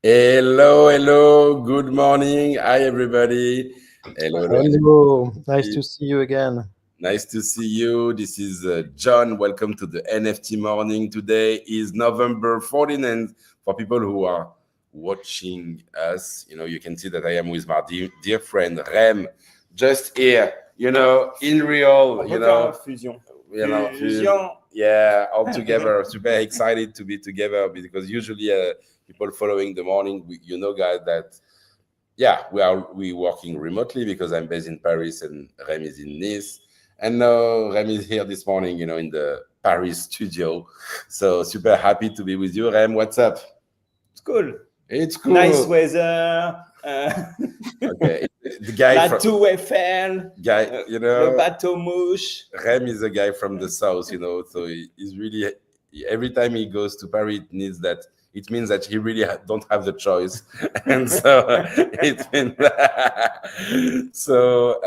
Hello. Good morning. Hi, everybody. Hello. Hello, nice to see you again. Nice to see you. This is John. Welcome to the NFT Morning. Today is November 14th. And for people who are watching us, you can see that I am with my dear friend Rem, just here, in real, Fusion. yeah, all together. Super excited to be together because usually people following the morning, guys, that yeah, we working remotely because I'm based in Paris and Rem is in Nice. And now Rem is here this morning, in the Paris studio. So super happy to be with you, Rem. What's up? It's cool. It's cool. Nice weather. Okay, the guy La from Tour Eiffel. guy, Le bateau mouche. Rem is a guy from the south, so he's really every time he goes to Paris, it means that he really don't have the choice, and so it's been so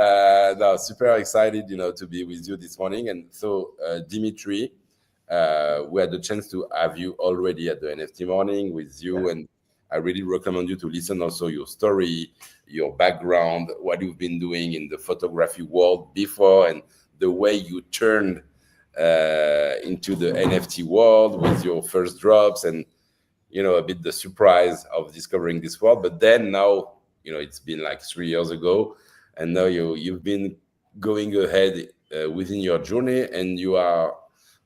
no, super excited, to be with you this morning. And so Dimitri, we had the chance to have you already at the NFT morning with you, and I really recommend you to listen also your story, your background, what you've been doing in the photography world before, and the way you turned into the NFT world with your first drops, and a bit the surprise of discovering this world. But then now, it's been like 3 years ago, and now you've been going ahead within your journey, and you are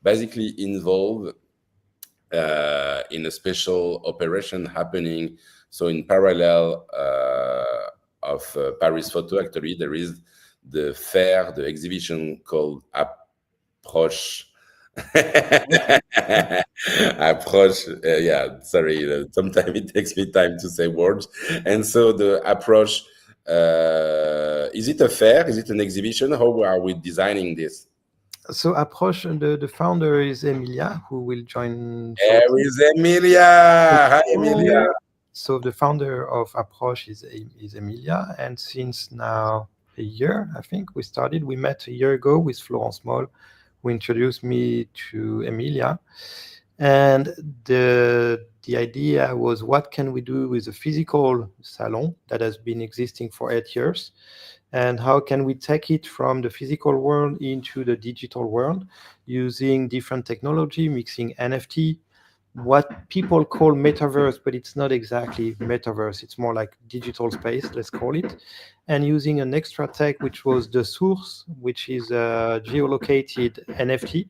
basically involved in a special operation happening. So in parallel of Paris Photo, actually, there is the fair, the exhibition called Approche. Approche, yeah, sorry, sometimes it takes me time to say words. And so the Approche, is it a fair? Is it an exhibition? How are we designing this? So Approche, the founder is Emilia, who will join There shortly. is Emilia. Hi, Emilia. So the founder of Approche is Emilia, and since now a year, I think we met a year ago with Florence Moll, who introduced me to Emilia. And the idea was, what can we do with a physical salon that has been existing for 8 years? And how can we take it from the physical world into the digital world using different technology, mixing NFT, what people call metaverse, but it's not exactly metaverse. It's more like digital space, let's call it. And using an extra tech, which was the source, which is a geolocated NFT,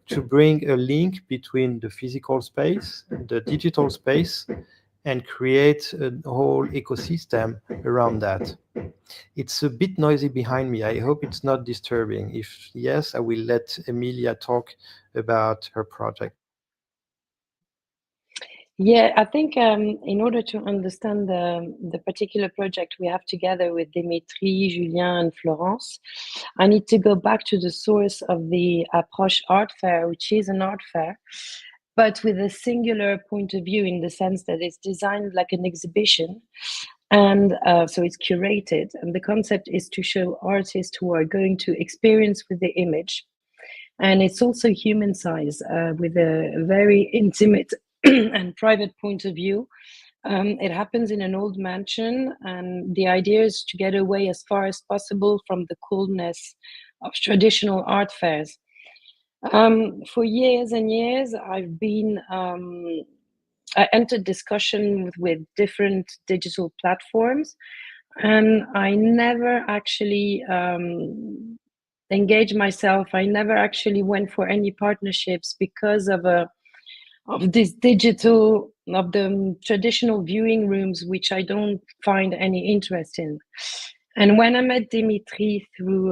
to bring a link between the physical space, the digital space, and create a whole ecosystem around that. It's a bit noisy behind me. I hope it's not disturbing. If yes, I will let Emilia talk about her project. Yeah, I think in order to understand the particular project we have together with Dimitri, Julien, and Florence, I need to go back to the source of the Approche Art Fair, which is an art fair, but with a singular point of view in the sense that it's designed like an exhibition. And so it's curated. And the concept is to show artists who are going to experience with the image. And it's also human size with a very intimate and private point of view. It happens in an old mansion, and the idea is to get away as far as possible from the coldness of traditional art fairs. For years and years, I entered discussion with different digital platforms, and I never actually engaged myself. I never actually went for any partnerships because of the traditional viewing rooms, which I don't find any interest in. And when I met Dimitri through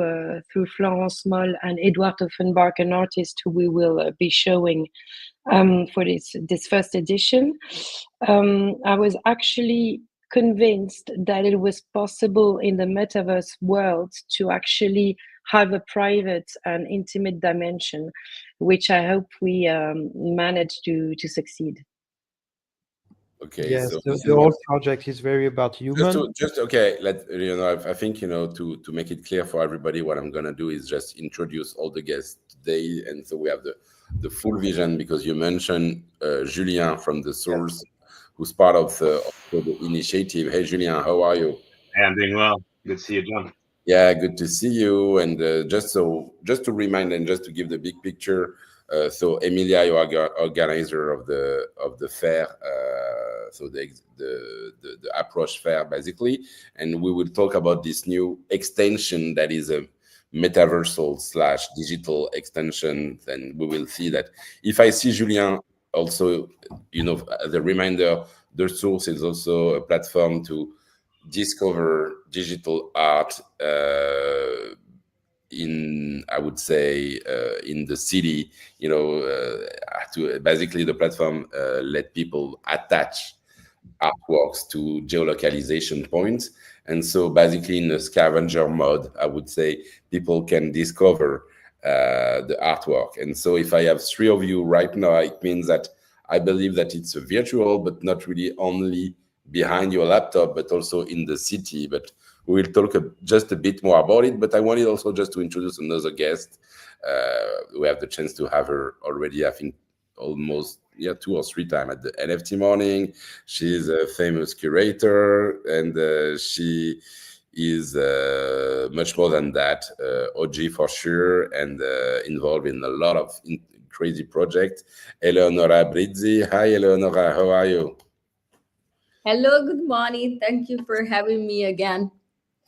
Florence Moll and Edouard Offenbach, an artist who we will be showing for this first edition, I was actually convinced that it was possible in the metaverse world to actually have a private and intimate dimension, which I hope we manage to succeed. Okay, Yes, so the whole project is very about human. okay. I think to make it clear for everybody, what I'm gonna do is just introduce all the guests today, and so we have the full vision, because you mentioned Julien from the source, who's part of the initiative. Hey, Julien, how are you? Hey, I'm doing well. Good to see you, John. Yeah, good to see you. And just to remind and just to give the big picture, so Emilia, you are organizer of the fair, so the approach fair basically, and we will talk about this new extension that is a metaversal / digital extension. And we will see that if I see Julien also, as a reminder, the source is also a platform to discover digital art in, I would say, in the city, to basically the platform let people attach artworks to geolocalization points. And so basically in a scavenger mode, I would say people can discover the artwork. And so if I have 3 of you right now, it means that I believe that it's a virtual, but not really only behind your laptop, but also in the city. But we will talk just a bit more about it. But I wanted also just to introduce another guest. We have the chance to have her already, I think, almost 2 or 3 times at the NFT Morning. She's a famous curator, and she is much more than that, OG for sure, and involved in a lot of crazy projects. Eleonora Brizi. Hi, Eleonora. How are you? Hello, good morning. Thank you for having me again.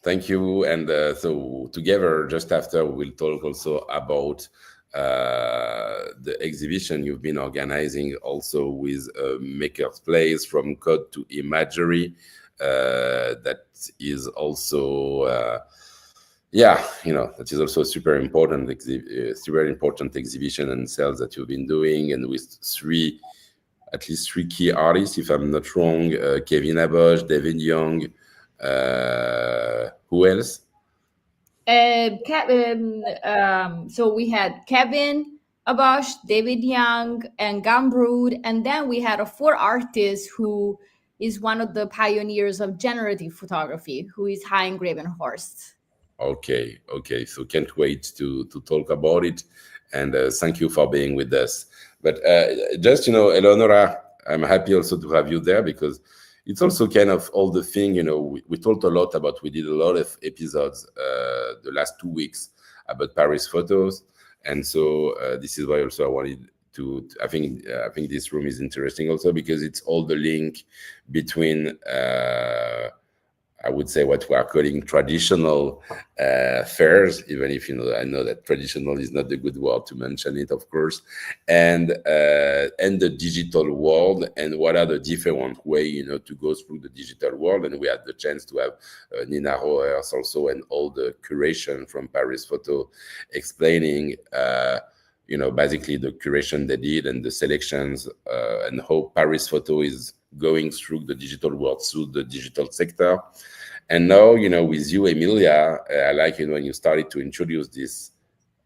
Thank you. And so together, just after, we'll talk also about the exhibition you've been organizing also with Maker's Place, from code to imagery. That is also, that is also a super important exhibition and sales that you've been doing, and with at least 3 key artists, if I'm not wrong, Kevin Abosch, David Young, who else? So we had Kevin Abosch, David Young, and Gambrood, and then we had a 4 artists who is one of the pioneers of generative photography, who is Hein Gravenhorst. Okay, so can't wait to talk about it, and thank you for being with us. But just, Eleonora, I'm happy also to have you there, because it's also kind of all the thing, we talked a lot about, we did a lot of episodes the last 2 weeks about Paris photos. And so this is why also I wanted to I think this room is interesting also, because it's all the link between, I would say, what we are calling traditional fairs, even if, I know that traditional is not a good word to mention it, of course, and the digital world, and what are the different ways, to go through the digital world. And we had the chance to have Nina Roers also, and all the curation from Paris Photo, explaining, basically the curation they did and the selections, and how Paris Photo is going through the digital world, through the digital sector. And now, with you, Emilia, I like, when you started to introduce this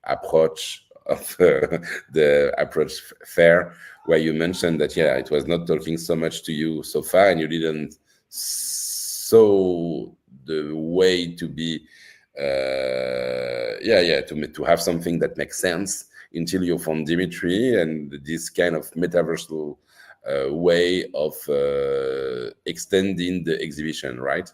approach of the approach fair, where you mentioned that, it was not talking so much to you so far, and you didn't saw the way to be, to have something that makes sense until you found Dimitri and this kind of metaversal way of extending the exhibition, right?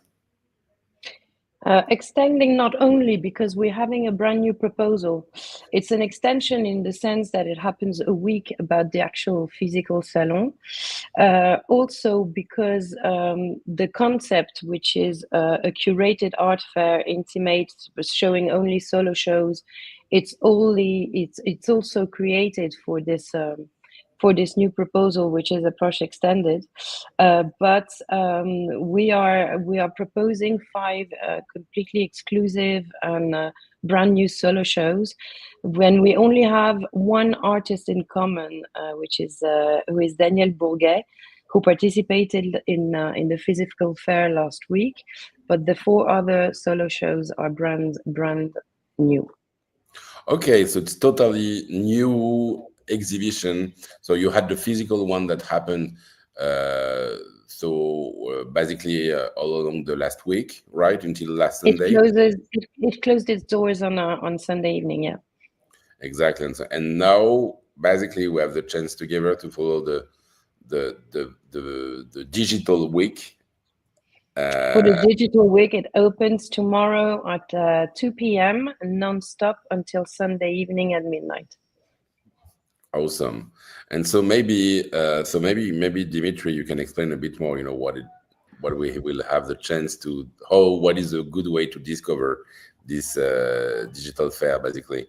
Extending not only because we're having a brand new proposal. It's an extension in the sense that it happens a week about the actual physical salon. Also because the concept, which is a curated art fair, intimate, showing only solo shows, it's also created for this new proposal, which is approach extended. But we are proposing 5 completely exclusive and brand new solo shows, when we only have one artist in common, who is Daniel Bourguet, who participated in the physical fair last week. But the 4 other solo shows are brand new. Okay, so it's totally new exhibition. So you had the physical one that happened basically all along the last week, right, until last Sunday. It closed its doors on Sunday evening. Yeah, exactly. And now basically we have the chance together to follow the digital week. For the digital week, it opens tomorrow at 2 p.m. non-stop until Sunday evening at midnight. Awesome. And so maybe Dimitri, you can explain a bit more, what we will have the chance to, what is a good way to discover this digital fair, basically.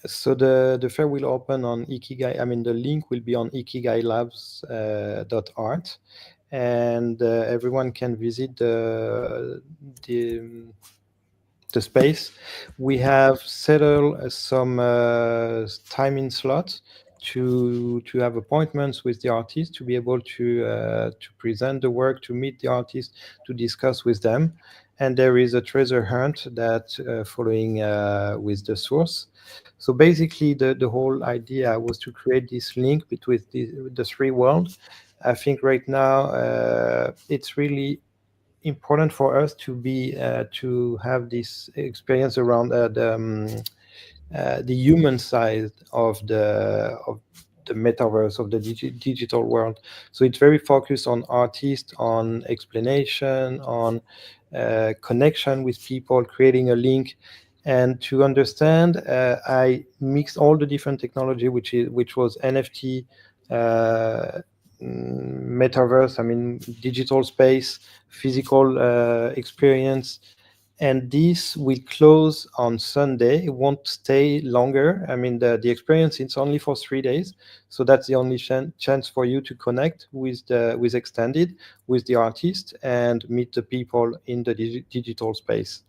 So the fair will open on Ikigai. I mean, the link will be on ikigailabs.art, and everyone can visit the space. We have settled some timing slots to have appointments with the artists, to be able to present the work, to meet the artists, to discuss with them. And there is a treasure hunt that following with the source. So basically, the whole idea was to create this link between the three worlds. I think right now it's really important for us to be to have this experience around the human side of the metaverse, of the digital world. So it's very focused on artists, on explanation, on connection with people, creating a link. And to understand, I mixed all the different technology, which was NFT, metaverse, I mean, digital space, physical experience. And this will close on Sunday. It won't stay longer. I mean, the experience is only for 3 days. So that's the only chance for you to connect with Extended, with the artist, and meet the people in the digital space.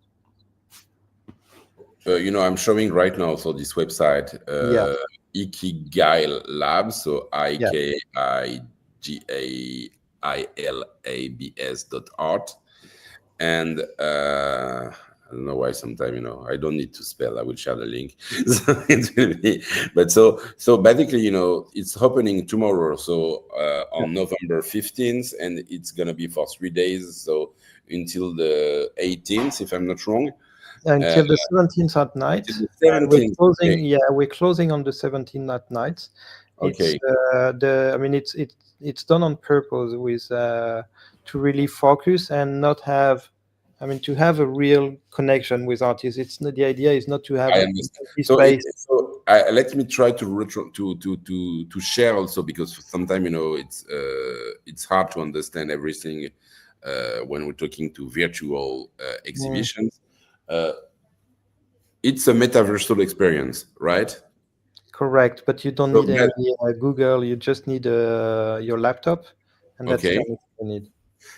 I'm showing right now, so this website, Ikigai Labs, so IKIGAILABS.art. And I don't know why sometimes, I don't need to spell. I will share the link. So it will be, but so basically, it's opening tomorrow. So on November 15th, and it's going to be for 3 days. So until the 18th, if I'm not wrong. Until the 17th at night. We're closing. We're closing on the 17th at night. Okay. It's done on purpose with to really focus and not have, to have a real connection with artists. It's not, the idea is not to have. I understand. So let me try to share also, because sometimes it's hard to understand everything when we're talking to virtual exhibitions. It's a metaversal experience, right? Correct, but you don't need any Google. You just need your laptop, and that's what you need.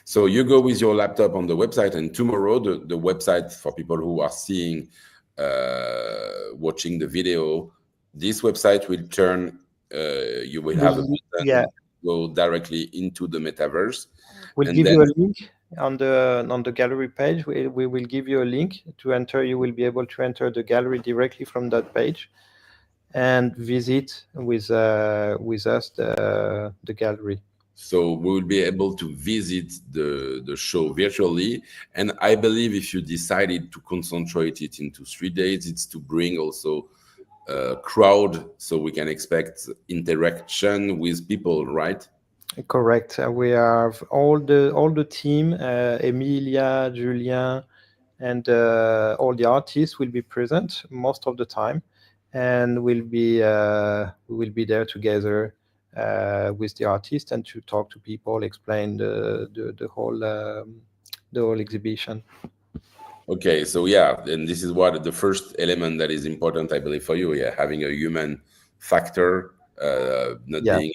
So you go with your laptop on the website, and tomorrow the website, for people who are seeing, watching the video, this website will turn. You will have a button go directly into the metaverse. We'll give you a link on the gallery page. We will give you a link to enter. You will be able to enter the gallery directly from that page and visit with us the gallery. So we will be able to visit the show virtually. And I believe if you decided to concentrate it into 3 days, it's to bring also a crowd, so we can expect interaction with people, right? Correct. We have all the team, Emilia, Julien, and all the artists will be present most of the time, and we will be there together with the artist and to talk to people, explain the whole exhibition. Okay, so and this is what the first element that is important, I believe, for you. Having a human factor, not being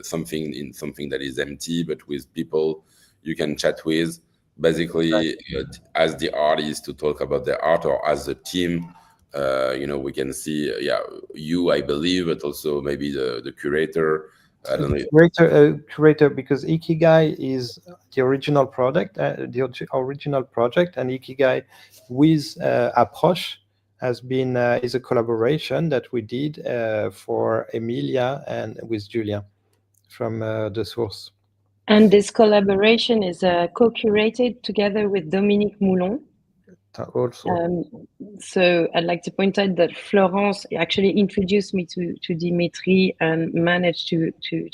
something that is empty, but with people you can chat with, basically, as the artist to talk about the art, or as a team. We can see, you, I believe, but also maybe the curator. I don't know. Curator, because Ikigai is the original project, and Ikigai with Approche has been is a collaboration that we did for Emilia and with Julien from the source. And this collaboration is co-curated together with Dominique Moulon. also. So I'd like to point out that Florence actually introduced me to Dimitri and managed to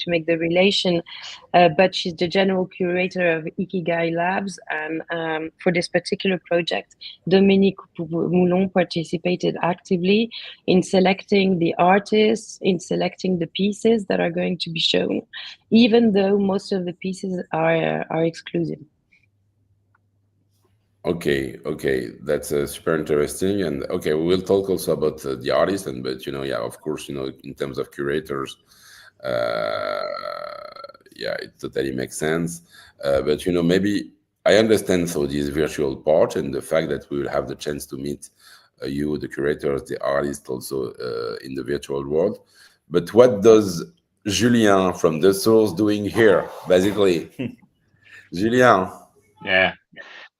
make the relation, but she's the general curator of Ikigai Labs, and for this particular project, Dominique Moulon participated actively in selecting the artists, in selecting the pieces that are going to be shown, even though most of the pieces are exclusive. Okay, that's super interesting, and okay, we will talk also about the artist, and but yeah, of course, in terms of curators, yeah, it totally makes sense. But maybe I understand so this virtual part and the fact that we will have the chance to meet you, the curators, the artists, also in the virtual world. But what does Julien from The Source doing here, basically? Julien. Yeah.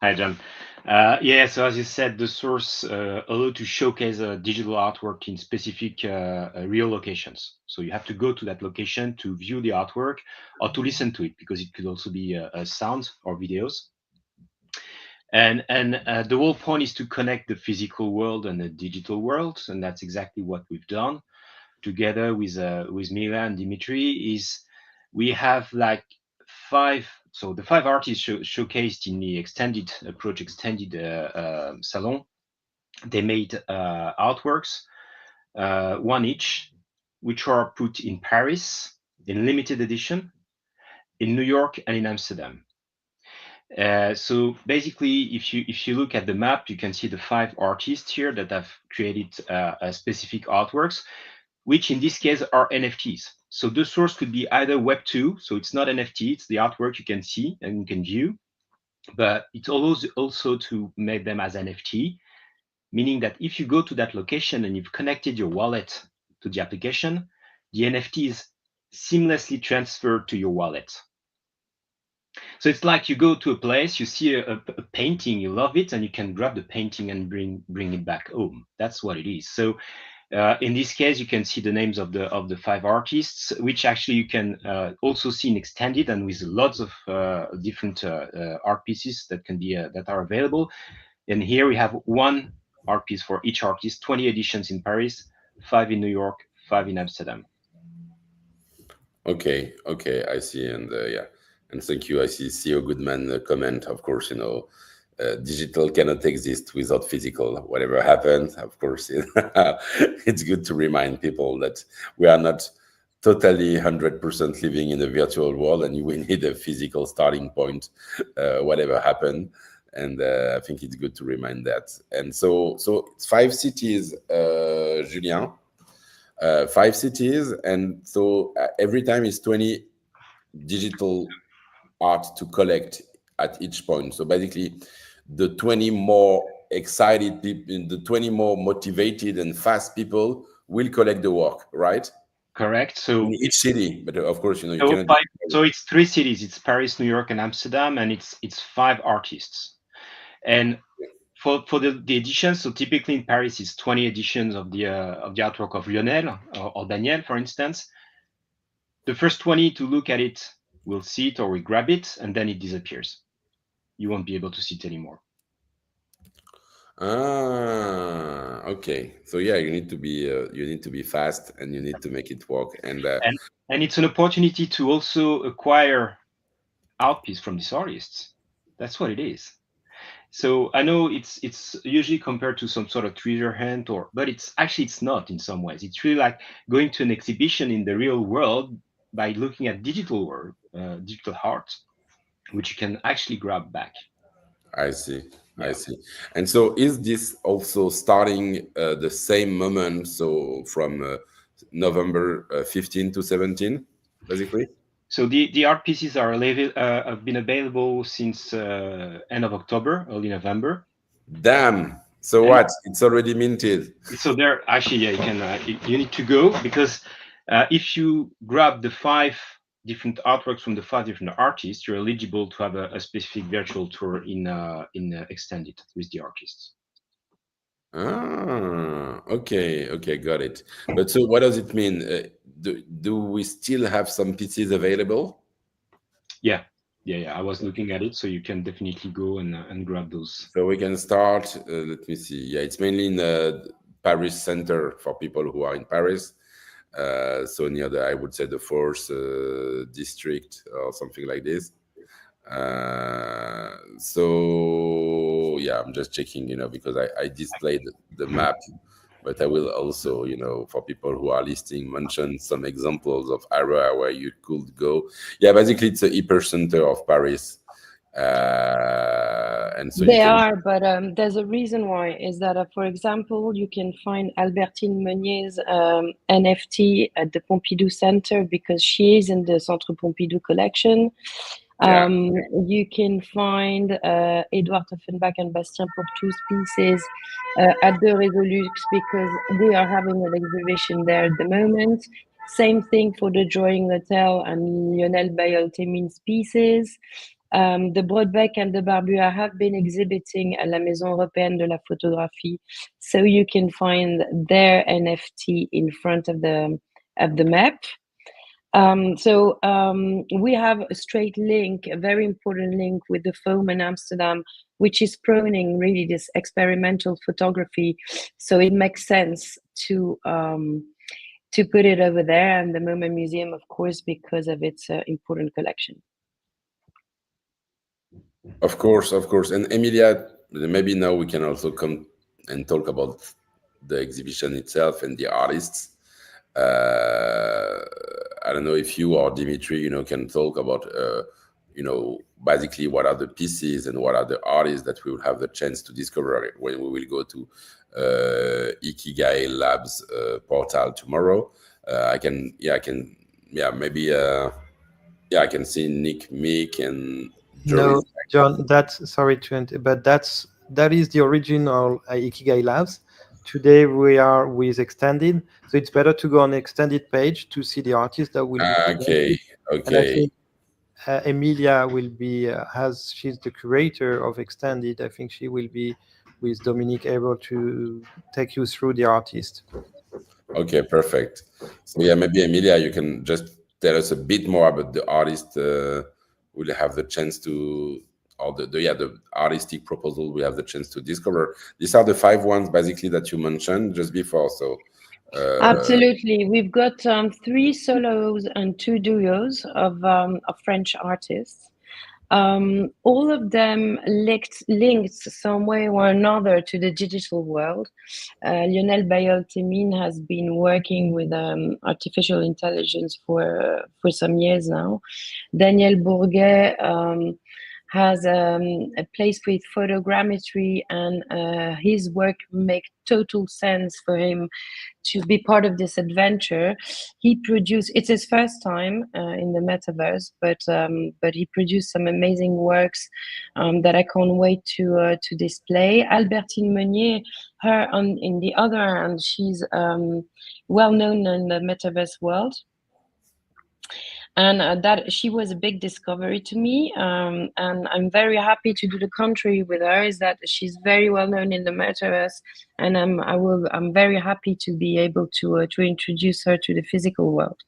Hi, John. Yeah, so as you said, The Source allow to showcase digital artwork in specific real locations. So you have to go to that location to view the artwork or to listen to it, because it could also be a sound or videos. And the whole point is to connect the physical world and the digital world, and that's exactly what we've done together with Mila and Dimitri. Is we have like so the 5 artists showcased in the extended salon. They made artworks, 1 each, which are put in Paris in limited edition, in New York, and in Amsterdam. So basically, if you look at the map, you can see the 5 artists here that have created specific artworks, which in this case are NFTs. So The Source could be either Web 2, so it's not NFT, it's the artwork you can see and you can view, but it allows also to make them as NFT, meaning that if you go to that location and you've connected your wallet to the application, the NFT is seamlessly transferred to your wallet. So it's like you go to a place, you see a painting, you love it, and you can grab the painting and bring it back home. That's what it is. So in this case, you can see the names of the 5 artists, which actually you can also see in extended and with lots of different art pieces that can be that are available. And here we have 1 art piece for each artist, 20 editions in Paris, 5 in New York, 5 in Amsterdam. Okay, I see, and yeah, and thank you. I see CEO Goodman comment. Of course, digital cannot exist without physical. Whatever happens, of course, it's good to remind people that we are not totally 100% living in a virtual world, and we need a physical starting point, whatever happened. And I think it's good to remind that. And so it's 5 cities, Julien. 5 cities, and so every time is 20 digital art to collect at each point. So basically, the 20 more excited people, the 20 more motivated and fast people will collect the work, right? Correct. So in each city, but of course, you so cannot. So it's 3 cities. It's Paris, New York, and Amsterdam, and it's 5 artists. And for the editions, so typically in Paris, it's 20 editions of the artwork of Lionel or Daniel, for instance. The first 20 to look at it will see it or we grab it, and then it disappears. You won't be able to see it anymore. Okay. So yeah, you need to be fast, and you need to make it work. And it's an opportunity to also acquire art piece from these artists. That's what it is. So I know it's usually compared to some sort of treasure hunt, but it's not in some ways. It's really like going to an exhibition in the real world by looking at digital art, which you can actually grab back. I see. And so is this also starting the same moment, so from November 15 to 17, basically? So the art pieces are have been available since end of October, early November. Damn. So what? It's already minted. So there, actually, yeah, you can. You need to go, because if you grab the 5 different artworks from the 5 different artists, you're eligible to have a specific virtual tour in extended with the artists. Okay, got it. But so what does it mean? Do we still have some pieces available? Yeah, Yeah, I was looking at it, so you can definitely go and grab those. So we can start. Let me see. Yeah, it's mainly in the Paris center for people who are in Paris. So near the, I would say, the fourth district or something like this. So yeah, I'm just checking, because I displayed the map, but I will also, for people who are listening, mention some examples of area where you could go. Yeah, basically it's the epicenter of Paris. And so they you can... are, but there's a reason why. Is that, for example, you can find Albertine Meunier's NFT at the Pompidou Center because she is in the Centre Pompidou collection. Yeah. You can find Edouard Offenbach and Bastien Pourtou's pieces at the Résolux because they are having an exhibition there at the moment. Same thing for the Drawing Hotel and Lionel Bayol-Temin's pieces. The Broadbeck and the Barbua have been exhibiting at La Maison Européenne de la Photographie, so you can find their NFT in front of the map. So we have a straight link, a very important link with the FOAM in Amsterdam, which is promoting really this experimental photography. So it makes sense to put it over there, and the MoMA Museum, of course, because of its important collection. Of course. And Emilia, maybe now we can also come and talk about the exhibition itself and the artists. I don't know if you or Dimitri, can talk about, basically what are the pieces and what are the artists that we will have the chance to discover when we will go to Ikigai Labs portal tomorrow. I can see Nick, Mick, and Joey. No, John, sorry to interrupt, but that is the original Ikigai Labs. Today we are with Extended, so it's better to go on the Extended page to see the artist that will be. Okay. And I think Emilia will be, she's the curator of Extended. I think she will be with Dominique able to take you through the artist. Okay, perfect. So yeah, maybe Emilia, you can just tell us a bit more about the artist. We'll have the chance to, or the artistic proposal we have the chance to discover. These are the 5 ones basically that you mentioned just before. So absolutely, we've got 3 solos and 2 duos of French artists. All of them linked some way or another to the digital world. Lionel Bayol-Temin has been working with artificial intelligence for some years now. Daniel Bourguet has a place with photogrammetry, and his work makes total sense for him to be part of this adventure. It's his first time in the metaverse, but he produced some amazing works that I can't wait to display. Albertine Meunier, in the other hand, she's well known in the metaverse world. And that she was a big discovery to me, and I'm very happy to do the contrary with her. Is that she's very well known in the metaverse, and I'm very happy to be able to introduce her to the physical world.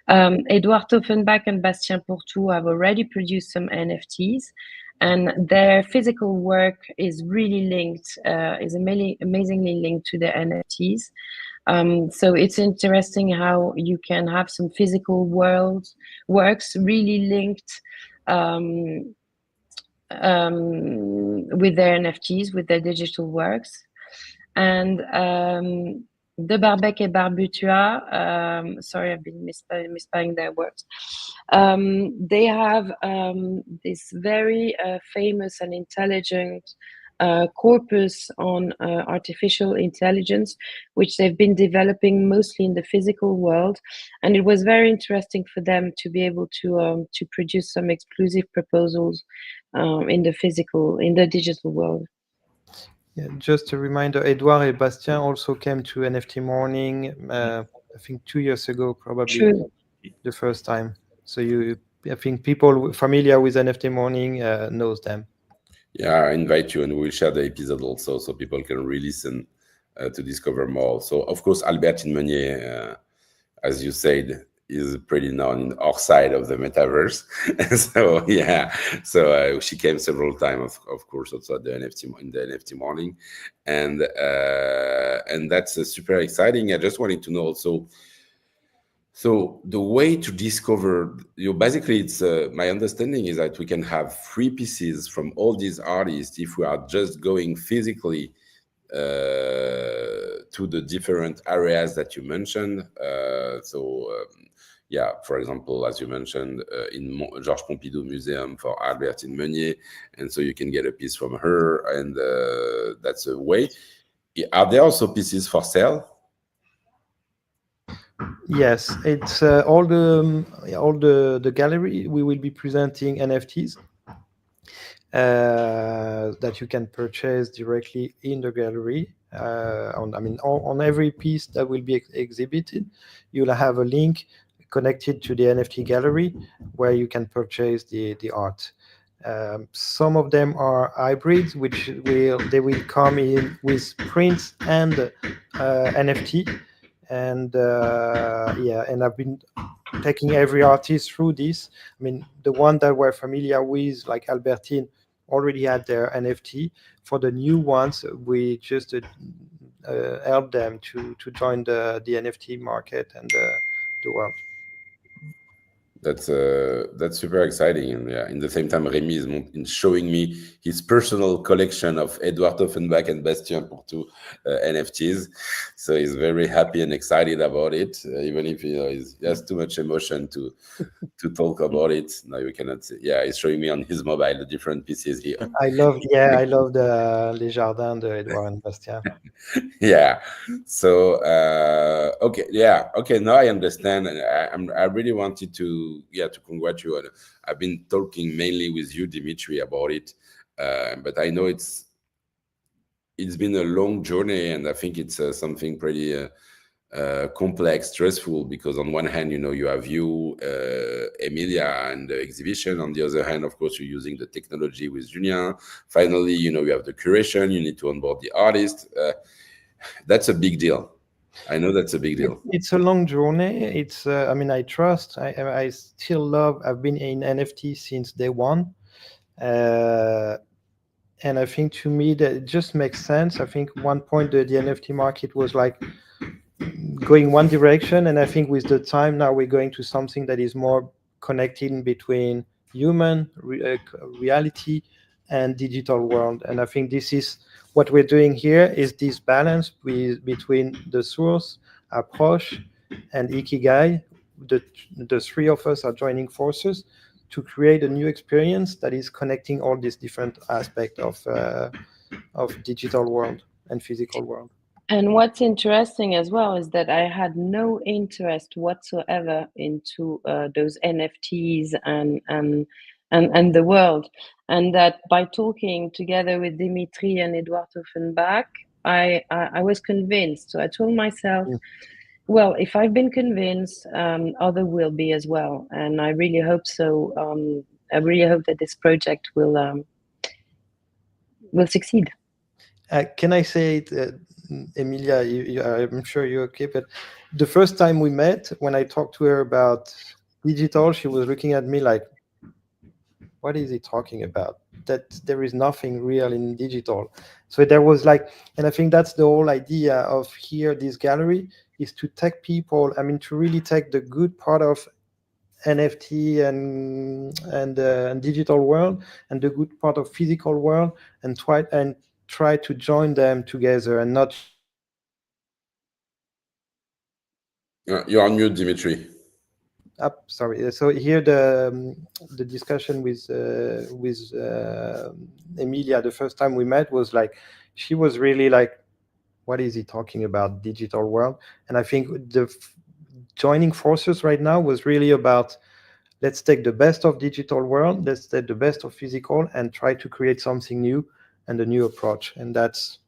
Edouard Offenbach and Bastien Pourtou have already produced some NFTs, and their physical work is really linked, is amazingly linked to the NFTs. So it's interesting how you can have some physical works really linked with their NFTs, with their digital works. And the Barbec et Barbutua, sorry, I've been misspelling their words. They have this very famous and intelligent corpus on artificial intelligence, which they've been developing mostly in the physical world, and it was very interesting for them to be able to produce some exclusive proposals in the digital world. Yeah, just a reminder, Edouard and Bastien also came to NFT Morning, I think 2 years ago, probably. True. The first time. So I think people familiar with NFT Morning knows them. Yeah, I invite you, and we'll share the episode also, so people can re-listen to discover more. So, of course, Albertine Meunier, as you said, is pretty known in our side of the metaverse. So yeah, so she came several times, of course, also at the NFT morning, and that's super exciting. I just wanted to know also. So the way to discover, basically, it's my understanding is that we can have free pieces from all these artists if we are just going physically to the different areas that you mentioned. Yeah, for example, as you mentioned, in Georges Pompidou Museum for Albertine Meunier, and so you can get a piece from her, and that's a way. Are there also pieces for sale? Yes, it's all the gallery. We will be presenting NFTs that you can purchase directly in the gallery. On every piece that will be exhibited, you'll have a link connected to the NFT gallery where you can purchase the art. Some of them are hybrids, which they will come in with prints and NFT. And and I've been taking every artist through this. I mean, the one that we're familiar with, like Albertine, already had their NFT. For the new ones, we just help them to join the NFT market and the world. That's super exciting, and yeah, in the same time, Remy is showing me his personal collection of Edouard Offenbach and Bastien Pourtout NFTs. So he's very happy and excited about it, even if he has too much emotion to talk about it. Now you cannot see. Yeah, he's showing me on his mobile the different pieces here. I love the Les Jardins de Edouard and Bastien. Yeah. So okay. Yeah. Okay. Now I understand, and I really wanted to congratulate you. I've been talking mainly with you, Dimitri, about it, but I know it's been a long journey, and I think it's something pretty complex, stressful, because on one hand, you have Emilia and the exhibition. On the other hand, of course, you're using the technology with Julien. Finally, you have the curation. You need to onboard the artist. That's a big deal. I know that's a big deal. It's a long journey. It's I trust. I still love. I've been in NFT since day one, and I think to me that it just makes sense. I think one point the NFT market was like going one direction, and I think with the time now we're going to something that is more connecting between human reality and digital world. And I think this is what we're doing here, is this balance between the source, approach, and ikigai. The three of us are joining forces to create a new experience that is connecting all these different aspects of digital world and physical world. And what's interesting as well is that I had no interest whatsoever into those NFTs and the world, and that by talking together with Dimitri and Edouard Offenbach, I was convinced. So I told myself, well, if I've been convinced, other will be as well, and I really hope so. I really hope that this project will succeed. Can I say it? Emilia, I'm sure you're okay, but the first time we met, when I talked to her about digital, she was looking at me like, what is he talking about? That there is nothing real in digital. So there was like, and I think that's the whole idea of here, this gallery, is to take people, to really take the good part of NFT and digital world and the good part of physical world and try to join them together and not. You're on mute, Dimitri. Sorry. So here the discussion with Emilia the first time we met was like, she was really like, what is he talking about, digital world? And I think the joining forces right now was really about, let's take the best of digital world, let's take the best of physical and try to create something new and a new approach. And that's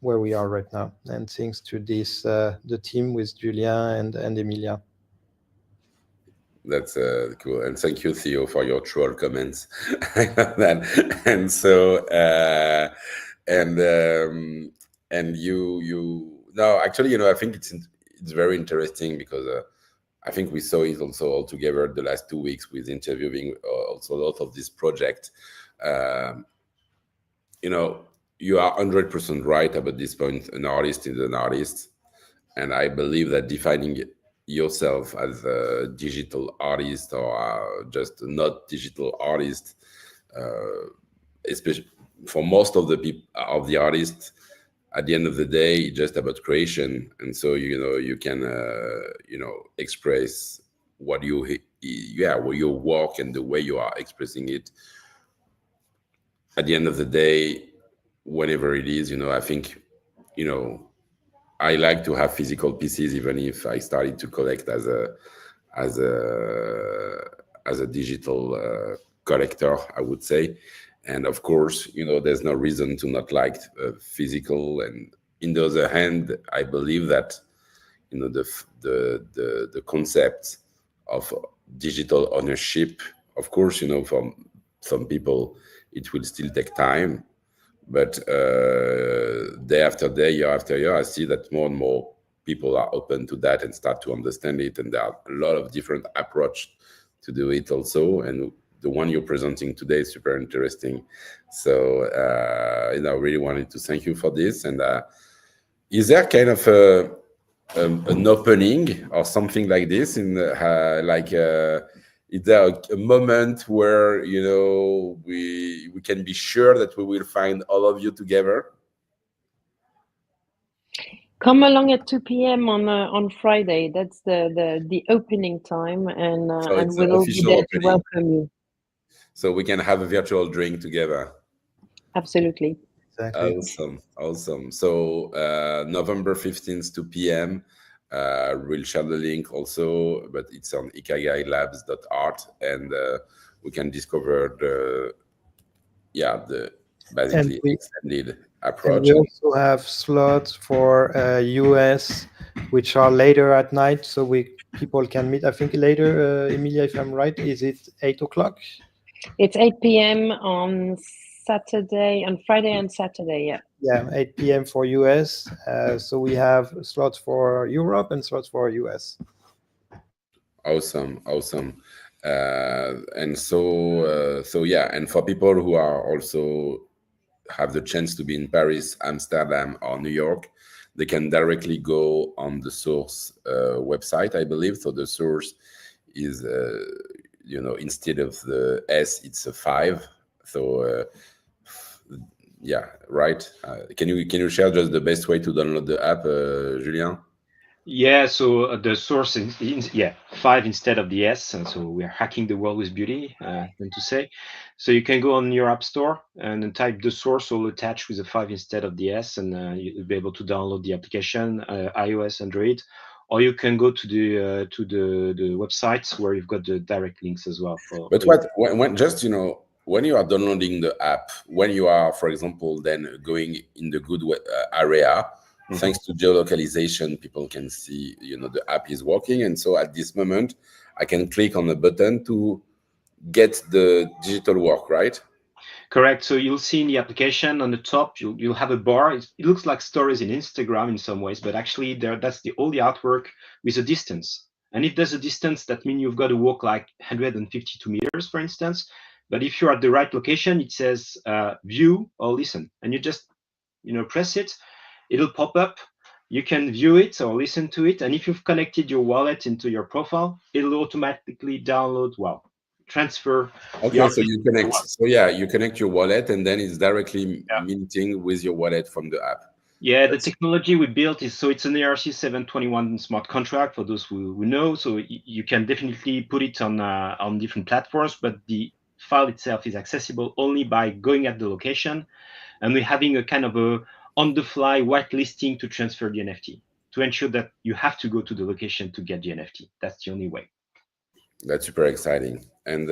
where we are right now. And thanks to this, the team with Julien and Emilia. That's cool. And thank you, Theo, for your troll comments. And so, and you no, actually, I think it's very interesting because I think we saw it also all together the last 2 weeks with interviewing also a lot of this project. You know, you are 100% right about this point. An artist is an artist. And I believe that defining yourself as a digital artist or just not digital artist, especially for most of the people, of the artists, at the end of the day, it's just about creation. And so, you know, you can, you know, express what your work and the way you are expressing it. At the end of the day, whenever it is, you know, I think, you know, I like to have physical pieces, even if I started to collect as a digital collector, I would say. And of course, you know, there's no reason to not like physical. And in the other hand, I believe that, you know, the concept of digital ownership, of course, you know, for some people, it will still take time. But day after day, year after year, I see that more and more people are open to that and start to understand it. And there are a lot of different approaches to do it also. And the one you're presenting today is super interesting. So, you know, I really wanted to thank you for this. And is there kind of an opening or something like this in is there a moment where, you know, we can be sure that we will find all of you together? Come along at 2 p.m. on Friday. That's the opening time, and we'll all be there to welcome you. So we can have a virtual drink together. Absolutely. Exactly. Awesome. So November 15th, 2 p.m. We'll share the link also, but it's on ikagailabs.art, and we can discover the basically extended approach. And we also have slots for US, which are later at night, so people can meet. I think later, Emilia, if I'm right, is it 8 o'clock? It's 8 p.m. on Friday and Saturday, yeah. Yeah, 8 p.m. for US. So we have slots for Europe and slots for US. Awesome. And so yeah, and for people who are also have the chance to be in Paris, Amsterdam, or New York, they can directly go on the Source website, I believe. So the Source is, you know, instead of the S, it's a 5. So yeah, right. Can you share just the best way to download the app, Julien? Yeah, so the Source is 5 instead of the S, and so we are hacking the world with beauty, than to say. So you can go on your app store and then type the Source, all attached with a 5 instead of the S, and you'll be able to download the application, iOS, Android, or you can go to the websites where you've got the direct links as well. When just, you know, when you are downloading the app, when you are, for example, then going in the good area. Mm-hmm. Thanks to geolocalization, people can see, you know, the app is working. And so at this moment, I can click on the button to get the digital work, right? Correct. So you'll see in the application on the top, you'll have a bar. It looks like stories in Instagram in some ways, but actually that's all the artwork with a distance. And if there's a distance, that means you've got to walk like 152 meters, for instance. But if you're at the right location, it says view or listen, and you just, you know, press it. It'll pop up. You can view it or listen to it. And if you've connected your wallet into your profile, it'll automatically transfer. Okay, so you connect. So yeah, you connect your wallet, and then it's directly minting with your wallet from the app. Yeah, the technology we built it's an ERC 721 smart contract for those who know. So you can definitely put it on different platforms, but the file itself is accessible only by going at the location, and we're having a kind of a on-the-fly whitelisting to transfer the NFT to ensure that you have to go to the location to get the NFT. That's the only way. That's super exciting. And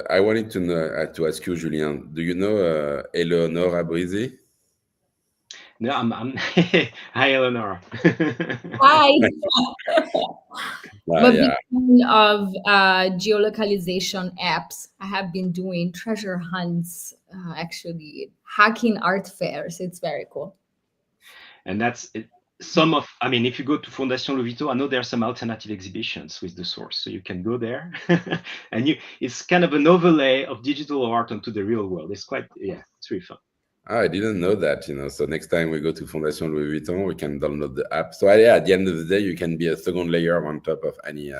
I wanted to ask you, Julien, do you know Eleonora Brizi? No, I'm Hi, Eleonora. Hi. I'm a Yeah. big fan of geolocalization apps. I have been doing treasure hunts, actually hacking art fairs. It's very cool. And if you go to Fondation Louis Vuitton, I know there are some alternative exhibitions with the source, so you can go there, and it's kind of an overlay of digital art onto the real world. It's it's really fun. I didn't know that, So next time we go to Fondation Louis Vuitton, we can download the app. So yeah, at the end of the day, you can be a second layer on top of any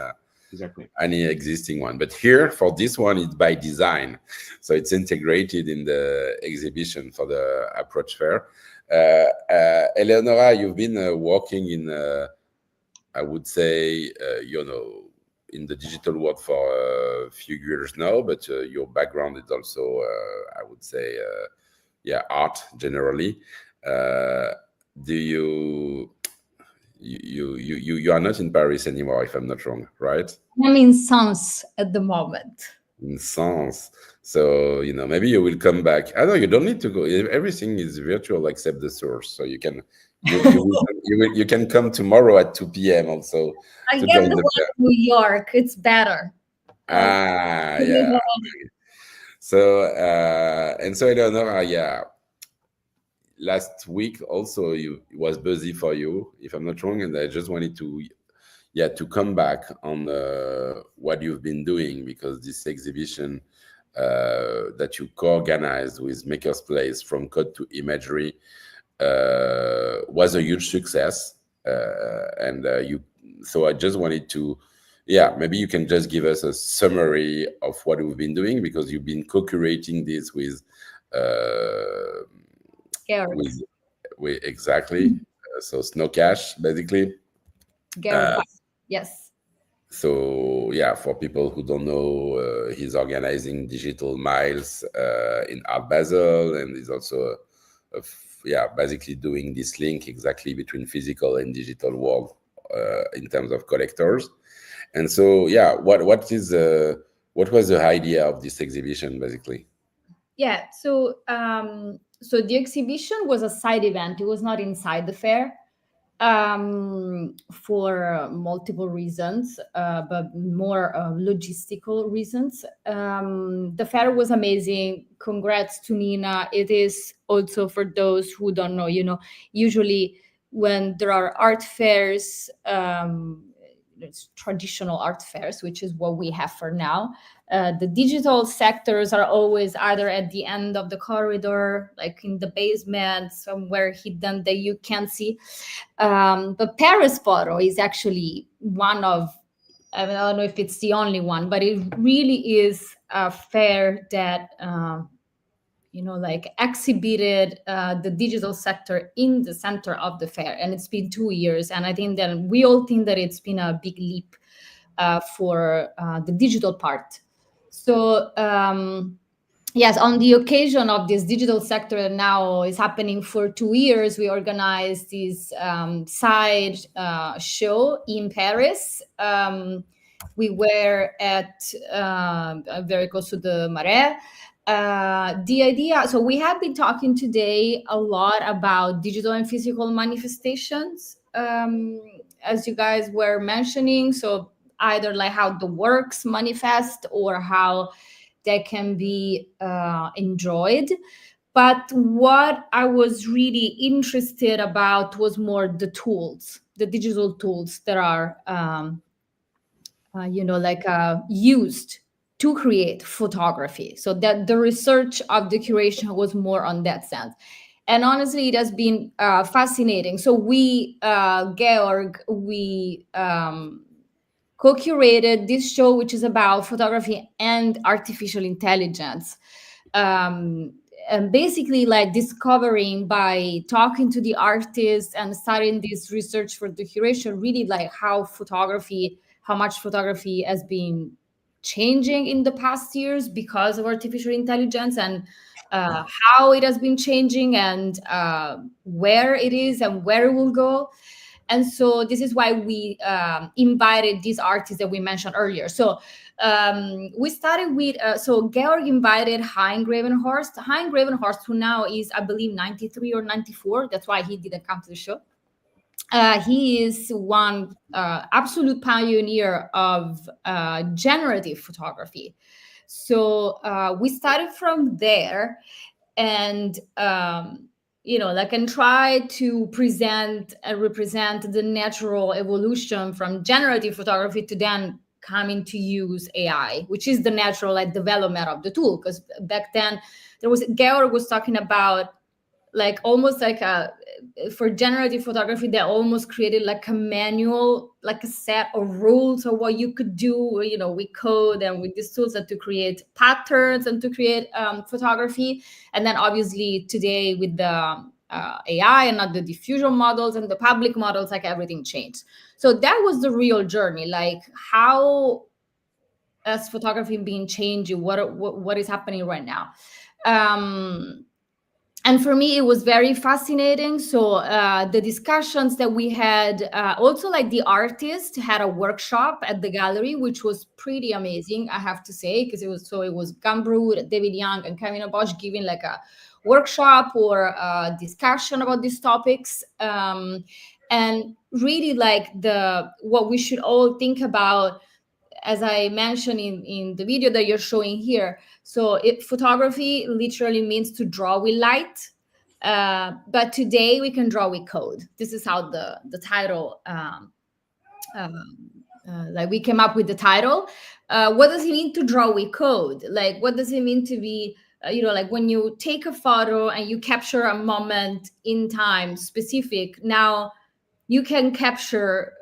existing one. But here, for this one, it's by design. So it's integrated in the exhibition for the approach fair. Eleonora, you've been working in, I would say, in the digital world for a few years now, but your background is also, I would say, art generally. You are not in Paris anymore, if I'm not wrong, right? I'm in Sens at the moment. In Sens. So, maybe you will come back. I know you don't need to go. Everything is virtual except the source. So you can you can come tomorrow at 2 p.m. also. I get the one in New York. It's better. Yeah. So, Eleonora, last week also it was busy for you, if I'm not wrong, and I just wanted to come back on what you've been doing, because this exhibition that you co-organized with Maker's Place, From Code to Imagery, was a huge success, so I just wanted to, maybe you can just give us a summary of what we've been doing, because you've been co-curating this with exactly. So Snow Cash, basically. Yes. So for people who don't know, he's organizing digital miles in Art Basel, and he's also basically doing this link exactly between physical and digital world in terms of collectors. And so what was the idea of this exhibition, basically? So the exhibition was a side event. It was not inside the fair, for multiple reasons, but more logistical reasons. The fair was amazing. Congrats to Nina. It is also, for those who don't know, usually when there are art fairs, it's traditional art fairs, which is what we have for now. The digital sectors are always either at the end of the corridor, like in the basement, somewhere hidden that you can't see. But Paris Photo is actually one of, I don't know if it's the only one, but it really is a fair that exhibited the digital sector in the center of the fair. And it's been 2 years. And I think that we all think that it's been a big leap for the digital part. So, yes, on the occasion of this digital sector that now is happening for 2 years, we organized this side show in Paris. We were at very close to the Marais. The idea, so we have been talking today a lot about digital and physical manifestations, as you guys were mentioning. So either like how the works manifest or how they can be enjoyed. But what I was really interested about was more the tools, the digital tools that are, used to create photography. So that the research of the curation was more on that sense. And honestly, it has been fascinating. So we, Georg, we co-curated this show, which is about photography and artificial intelligence. And basically like discovering by talking to the artists and starting this research for the curation, really like how much photography has been changing in the past years because of artificial intelligence, and how it has been changing, and where it is and where it will go. And so this is why we invited these artists that we mentioned earlier. So we started with, so Georg invited Hein Gravenhorst. Hein Gravenhorst, who now is, I believe, 93 or 94. That's why he didn't come to the show. He is one absolute pioneer of generative photography. So we started from there, and and try to present and represent the natural evolution from generative photography to then coming to use AI, which is the natural development of the tool. Because back then Georg was talking about almost for generative photography, they almost created a manual, a set of rules of what you could do, with code and with these tools to create patterns and to create photography. And then obviously today with the AI and not the diffusion models and the public models, everything changed. So that was the real journey, how has photography been changing, what is happening right now. And for me, it was very fascinating. So the discussions that we had, also the artist had a workshop at the gallery, which was pretty amazing, I have to say, because it was Gumbrud, David Young, and Kevin Bosch giving a workshop or a discussion about these topics. And really what we should all think about, as I mentioned in the video that you're showing here. So photography literally means to draw with light, but today we can draw with code. This is how the title, we came up with the title. What does it mean to draw with code? What does it mean to be, when you take a photo and you capture a moment in time specific, now you can capture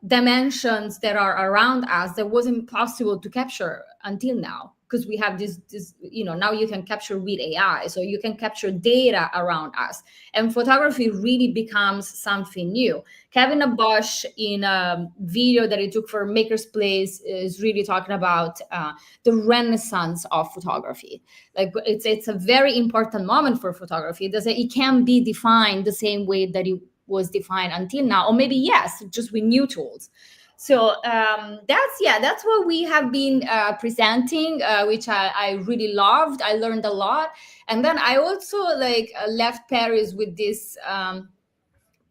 dimensions that are around us that wasn't possible to capture until now, because we have this now you can capture with AI, so you can capture data around us, and photography really becomes something new. Kevin Bosch, in a video that he took for Maker's Place, is really talking about the renaissance of photography. It's a very important moment for photography. It can be defined the same way that it was defined until now, or maybe yes, just with new tools. So that's what we have been presenting, which I really loved. I learned a lot, and then I also left Paris with this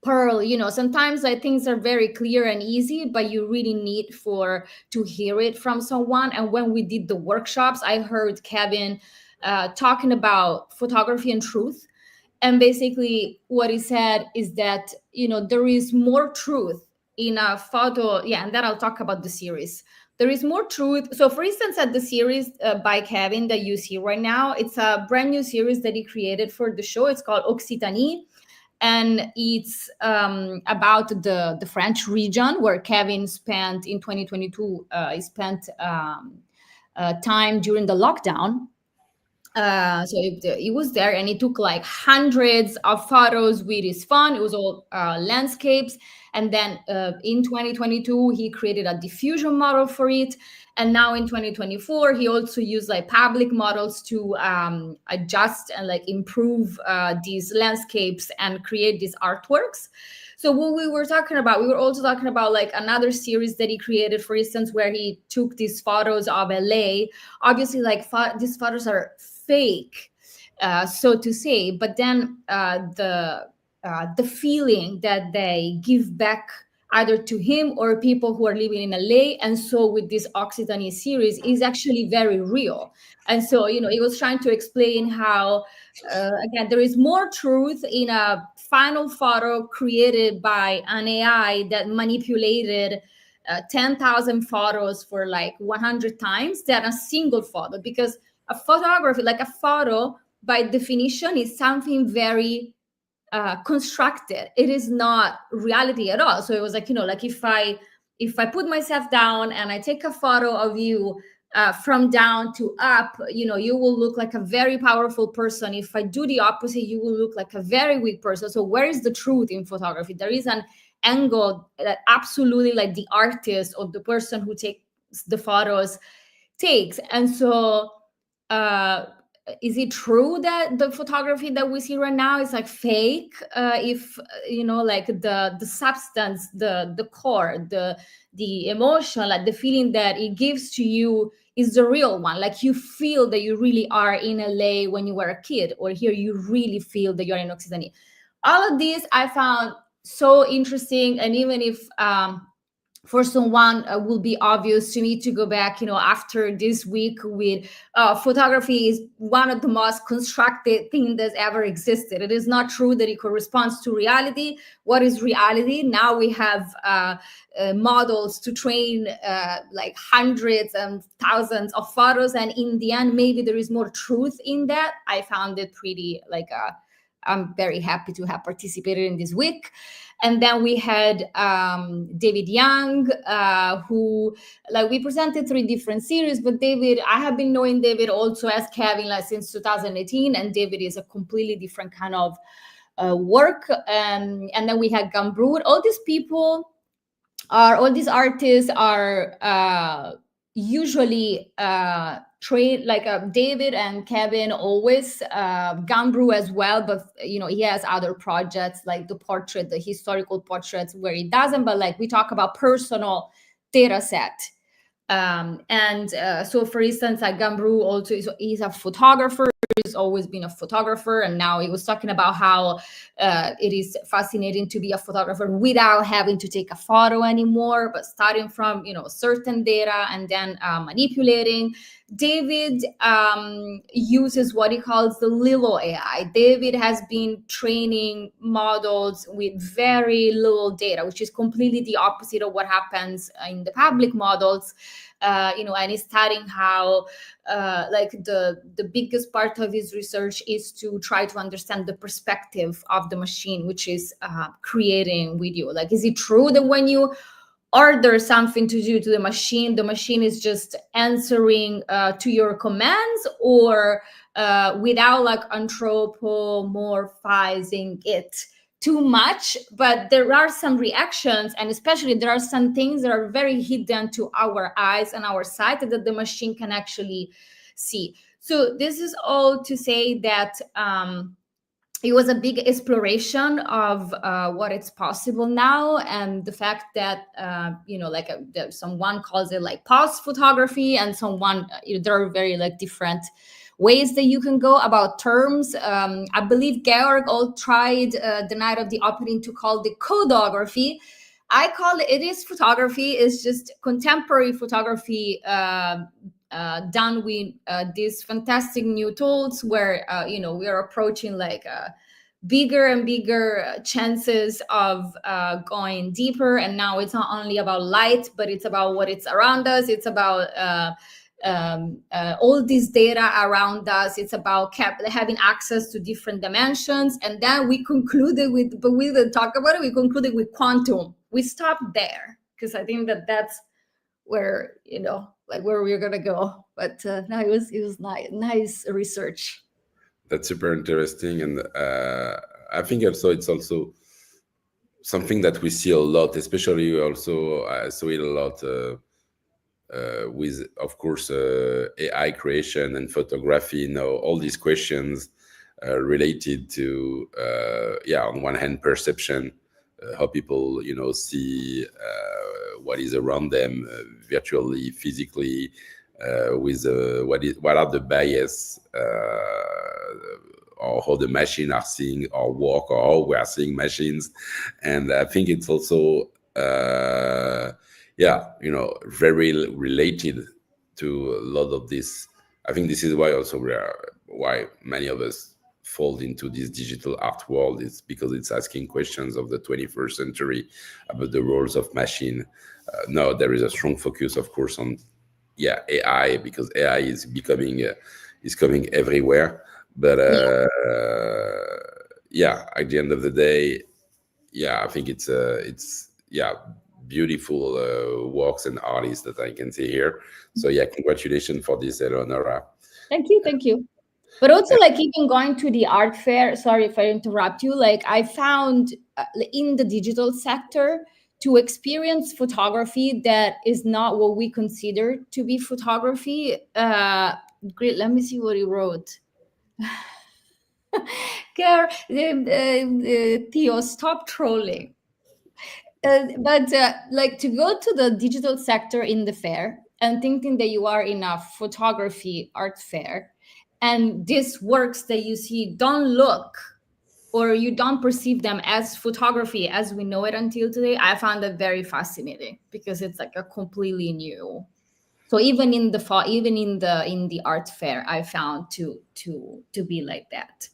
pearl. Sometimes things are very clear and easy, but you really need to hear it from someone. And when we did the workshops, I heard Kevin talking about photography and truth. And basically what he said is that, there is more truth in a photo. Yeah, and then I'll talk about the series. There is more truth. So for instance, at the series by Kevin that you see right now, it's a brand new series that he created for the show. It's called Occitanie. And it's about the French region where Kevin spent in 2022. He spent time during the lockdown. So he was there, and he took hundreds of photos with his phone. It was all landscapes. And then in 2022, he created a diffusion model for it. And now in 2024, he also used public models to adjust and improve these landscapes and create these artworks. So what we were talking about, we were also talking about another series that he created, for instance, where he took these photos of LA. Obviously, these photos are fake, so to say, but then the feeling that they give back either to him or people who are living in LA. And so with this Occitanie series is actually very real. And so, he was trying to explain how, again, there is more truth in a final photo created by an AI that manipulated 10,000 photos for 100 times than a single photo. Because a photography, a photo, by definition, is something very constructed. It is not reality at all. So it was if I put myself down and I take a photo of you from down to up, you will look like a very powerful person. If I do the opposite, you will look like a very weak person. So where is the truth in photography? There is an angle that absolutely the artist or the person who takes the photos takes. And so is it true that the photography that we see right now is fake? If the substance, the core, the emotion, the feeling that it gives to you is the real one. You feel that you really are in LA when you were a kid, or here you really feel that you're in Occitanie. All of this I found so interesting. And even if for someone will be obvious to me to go back, after this week with photography is one of the most constructed things that's ever existed. It is not true that it corresponds to reality. What is reality? Now we have models to train like hundreds and thousands of photos, and in the end, maybe there is more truth in that. I found it pretty I'm very happy to have participated in this week. And then we had David Young, who we presented 3 different series, but David, I have been knowing David also as Kevin since 2018, and David is a completely different kind of work. And then we had Gumbrud. All these artists are usually trained, David and Kevin always, Gumbrud as well, but he has other projects like the historical portraits where he doesn't, but we talk about personal data set. So for instance, Gumbrud also he's a photographer. He's always been a photographer, and now he was talking about how it is fascinating to be a photographer without having to take a photo anymore, but starting from certain data and then manipulating. David uses what he calls the little AI. David has been training models with very little data, which is completely the opposite of what happens in the public models. And he's studying how the biggest part of his research is to try to understand the perspective of the machine, which is creating video. Is it true that when you order something to do to the machine is just answering to your commands, or without anthropomorphizing it too much? But there are some reactions, and especially there are some things that are very hidden to our eyes and our sight that the machine can actually see. So this is all to say that it was a big exploration of what is possible now, and the fact that someone calls it pause photography, and someone there are very different ways that you can go about terms. I believe Georg all tried the night of the opening to call the codography. I call it is photography. It's just contemporary photography done with these fantastic new tools where we are approaching bigger and bigger chances of going deeper. And now it's not only about light, but it's about what it's around us. It's about all this data around us. It's about having access to different dimensions. And then we concluded with, but we didn't talk about it, we concluded with quantum. We stopped there because I think that where where we're gonna go. But no, it was nice research. That's super interesting, and I think also it's also something that we see a lot, especially also I saw it a lot with, of course, AI creation and photography. All these questions related to on one hand perception, how people see what is around them virtually, physically, with what are the bias or how the machine are seeing our work, or how we are seeing machines. And I think it's also very related to a lot of this. I think this is why also why many of us fall into this digital art world, is because it's asking questions of the 21st century about the roles of machine. Now there is a strong focus, of course, on AI, because AI is coming everywhere. But at the end of the day, I think it's beautiful works and artists that I can see here. So congratulations for this, Eleonora. Thank you. But also, even going to the art fair, sorry if I interrupt you, I found in the digital sector, to experience photography that is not what we consider to be photography. Great, let me see what he wrote. Theo, stop trolling. But to go to the digital sector in the fair and thinking that you are in a photography art fair, and these works that you see don't look or you don't perceive them as photography as we know it until today, I found that very fascinating because it's like a completely new. So even in the fall, even in the art fair, I found to be like that.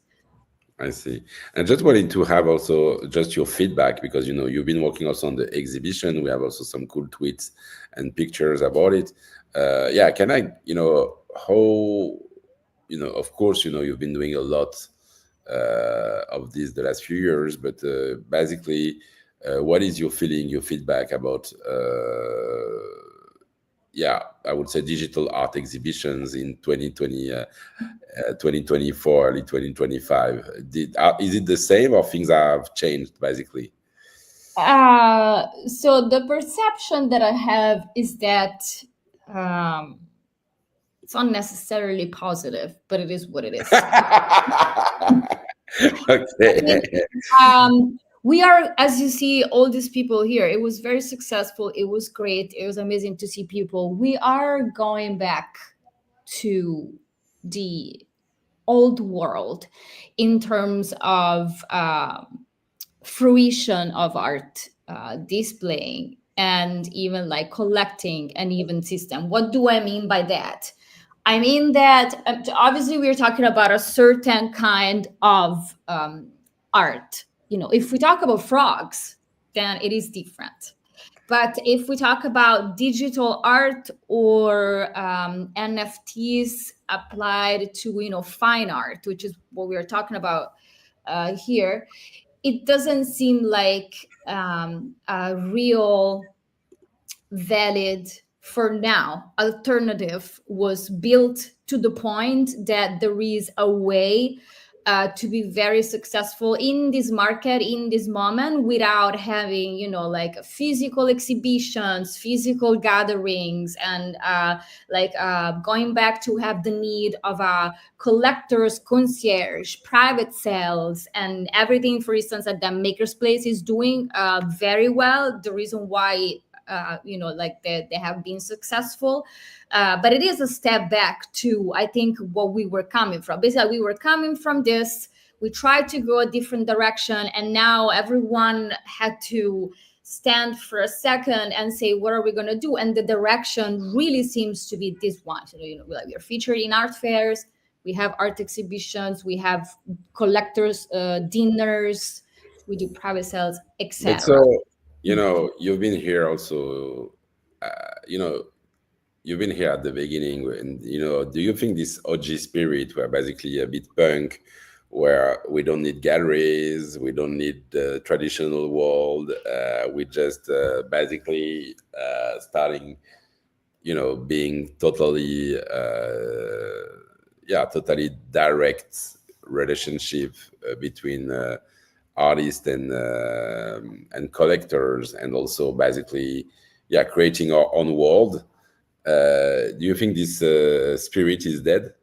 I see. And just wanted to have also just your feedback because you've been working also on the exhibition. We have also some cool tweets and pictures about it. Yeah, can I, how, of course, you've been doing a lot of this the last few years, but basically, what is your feeling, your feedback about yeah, I would say digital art exhibitions in 2020, 2024, early 2025. Is it the same or things have changed basically? So the perception that I have is that it's not necessarily positive, but it is what it is. Okay. We are, as you see, all these people here. It was very successful. It was great. It was amazing to see people. We are going back to the old world in terms of fruition of art, displaying, and even like collecting an even system. What do I mean by that? I mean that obviously we're talking about a certain kind of art. If we talk about frogs, then it is different. But if we talk about digital art or NFTs applied to fine art, which is what we are talking about here, it doesn't seem like a real valid, for now, alternative was built to the point that there is a way to be very successful in this market in this moment without having like physical exhibitions, physical gatherings, and going back to have the need of a collector's concierge, private sales, and everything, for instance, that the Maker's Place is doing very well. The reason why they have been successful, but it is a step back to, I think, what we were coming from. Basically, we were coming from this, we tried to go a different direction, and now everyone had to stand for a second and say, what are we going to do? And the direction really seems to be this one. So, we are featured in art fairs, we have art exhibitions, we have collectors dinners, we do private sales, etc. So you've been here also, you've been here at the beginning, and do you think this OG spirit, where basically a bit punk, where we don't need galleries, we don't need the traditional world, we just basically starting, being totally, totally direct relationship between artists and collectors, and also basically creating our own world. Do you think this spirit is dead?